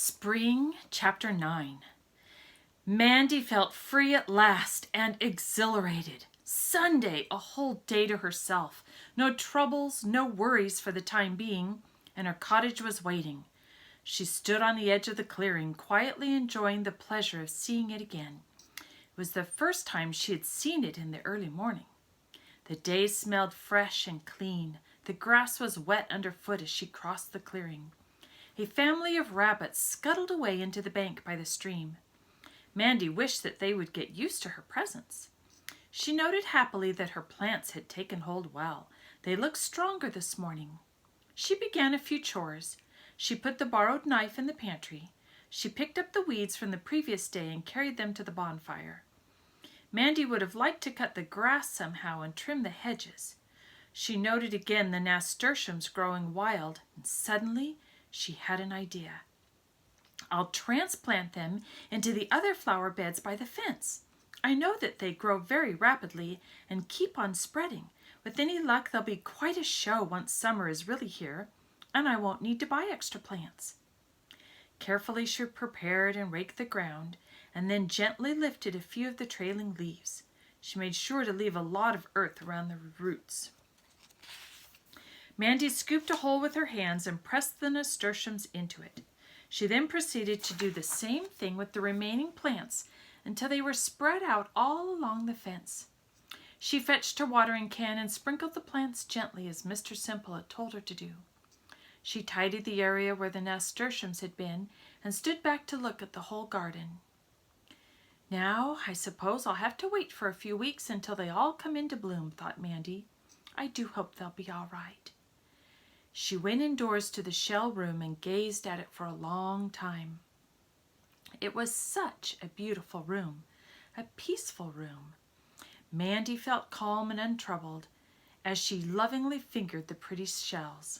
Spring Chapter 9. Mandy felt free at last and exhilarated. Sunday, a whole day to herself. No troubles, no worries for the time being, and her cottage was waiting. She stood on the edge of the clearing, quietly enjoying the pleasure of seeing it again. It was the first time she had seen it in the early morning. The day smelled fresh and clean. The grass was wet underfoot as she crossed the clearing. A family of rabbits scuttled away into the bank by the stream. Mandy wished that they would get used to her presence. She noted happily that her plants had taken hold well. They looked stronger this morning. She began a few chores. She put the borrowed knife in the pantry. She picked up the weeds from the previous day and carried them to the bonfire. Mandy would have liked to cut the grass somehow and trim the hedges. She noted again the nasturtiums growing wild, and suddenly she had an idea. I'll transplant them into the other flower beds by the fence. I know that they grow very rapidly and keep on spreading. With any luck, there'll be quite a show once summer is really here, and I won't need to buy extra plants. Carefully she prepared and raked the ground, and then gently lifted a few of the trailing leaves. She made sure to leave a lot of earth around the roots. Mandy scooped a hole with her hands and pressed the nasturtiums into it. She then proceeded to do the same thing with the remaining plants until they were spread out all along the fence. She fetched her watering can and sprinkled the plants gently as Mr. Simple had told her to do. She tidied the area where the nasturtiums had been and stood back to look at the whole garden. Now, I suppose I'll have to wait for a few weeks until they all come into bloom, thought Mandy. I do hope they'll be all right. She went indoors to the shell room and gazed at it for a long time. It was such a beautiful room, a peaceful room. Mandy felt calm and untroubled as she lovingly fingered the pretty shells.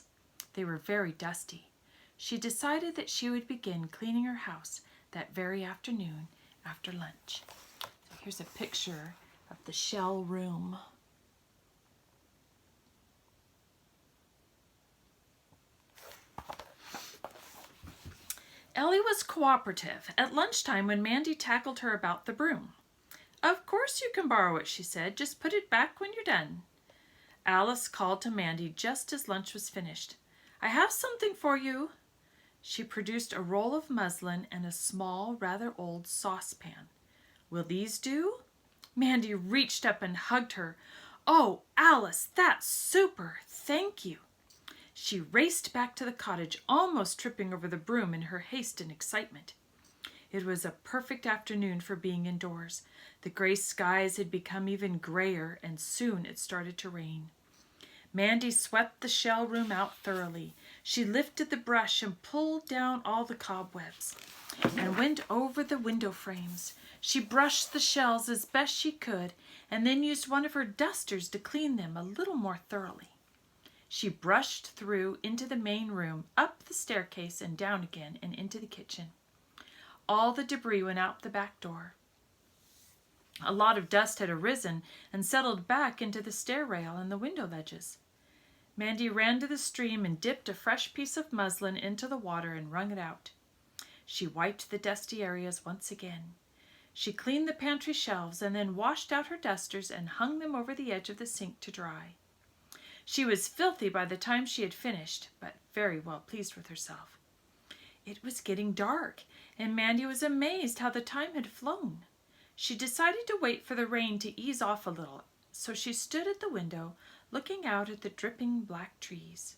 They were very dusty. She decided that she would begin cleaning her house that very afternoon after lunch. So here's a picture of the shell room. Ellie was cooperative. At lunchtime, when Mandy tackled her about the broom. "Of course you can borrow it," she said. "Just put it back when you're done." Alice called to Mandy just as lunch was finished. "I have something for you." She produced a roll of muslin and a small, rather old saucepan. "Will these do?" Mandy reached up and hugged her. "Oh, Alice, that's super! Thank you." She raced back to the cottage, almost tripping over the broom in her haste and excitement. It was a perfect afternoon for being indoors. The gray skies had become even grayer, and soon it started to rain. Mandy swept the shell room out thoroughly. She lifted the brush and pulled down all the cobwebs and went over the window frames. She brushed the shells as best she could and then used one of her dusters to clean them a little more thoroughly. She brushed through into the main room, up the staircase and down again and into the kitchen. All the debris went out the back door. A lot of dust had arisen and settled back into the stair rail and the window ledges. Mandy ran to the stream and dipped a fresh piece of muslin into the water and wrung it out. She wiped the dusty areas once again. She cleaned the pantry shelves and then washed out her dusters and hung them over the edge of the sink to dry. She was filthy by the time she had finished, but very well pleased with herself. It was getting dark, and Mandy was amazed how the time had flown. She decided to wait for the rain to ease off a little, so she stood at the window, looking out at the dripping black trees.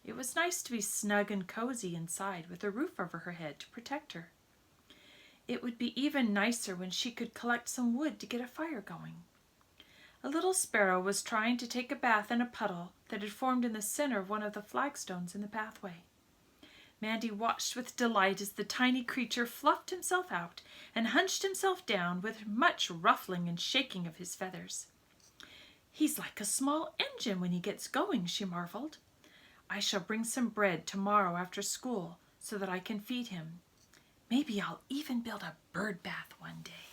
It was nice to be snug and cozy inside with a roof over her head to protect her. It would be even nicer when she could collect some wood to get a fire going. A little sparrow was trying to take a bath in a puddle that had formed in the center of one of the flagstones in the pathway. Mandy watched with delight as the tiny creature fluffed himself out and hunched himself down with much ruffling and shaking of his feathers. "He's like a small engine when he gets going," she marveled. "I shall bring some bread tomorrow after school so that I can feed him. Maybe I'll even build a bird bath one day."